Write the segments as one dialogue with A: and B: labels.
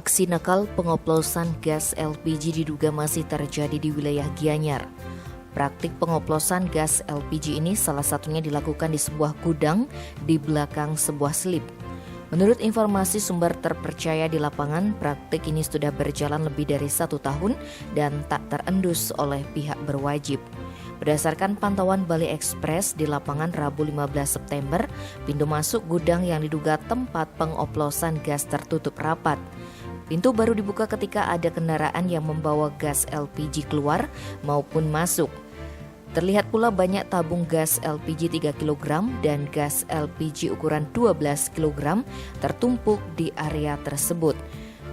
A: Aksi nakal pengoplosan gas LPG diduga masih terjadi di wilayah Gianyar. Praktik pengoplosan gas LPG ini salah satunya dilakukan di sebuah gudang di belakang sebuah selip. Menurut informasi sumber terpercaya di lapangan, praktik ini sudah berjalan lebih dari 1 tahun dan tak terendus oleh pihak berwajib. Berdasarkan pantauan Bali Express di lapangan Rabu 15 September, pintu masuk gudang yang diduga tempat pengoplosan gas tertutup rapat. Pintu baru dibuka ketika ada kendaraan yang membawa gas LPG keluar maupun masuk. Terlihat pula banyak tabung gas LPG 3 kg dan gas LPG ukuran 12 kg tertumpuk di area tersebut.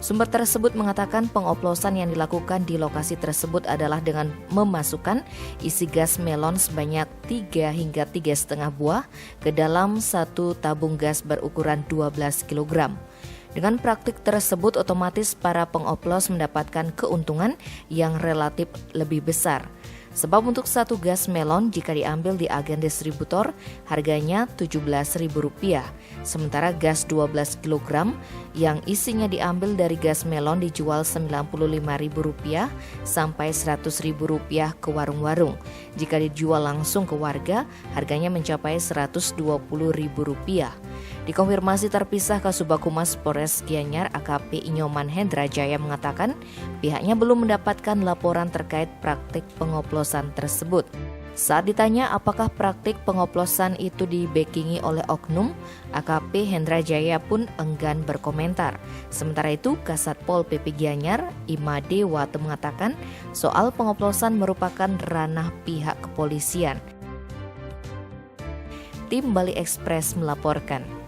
A: Sumber tersebut mengatakan pengoplosan yang dilakukan di lokasi tersebut adalah dengan memasukkan isi gas melon sebanyak 3 hingga 3,5 buah ke dalam satu tabung gas berukuran 12 kg. Dengan praktik tersebut otomatis para pengoplos mendapatkan keuntungan yang relatif lebih besar. Sebab untuk satu gas melon jika diambil di agen distributor harganya Rp17.000. Sementara gas 12 kg yang isinya diambil dari gas melon dijual Rp95.000 sampai Rp100.000 ke warung-warung. Jika dijual langsung ke warga harganya mencapai Rp120.000. Dikonfirmasi terpisah Kasubag Humas Polres Gianyar AKP Inyoman Hendra Jaya mengatakan pihaknya belum mendapatkan laporan terkait praktik pengoplosan tersebut. Saat ditanya apakah praktik pengoplosan itu dibackingi oleh oknum, AKP Hendra Jaya pun enggan berkomentar. Sementara itu, Kasat Pol PP Gianyar, Imade Wate mengatakan soal pengoplosan merupakan ranah pihak kepolisian. Tim Bali Express melaporkan.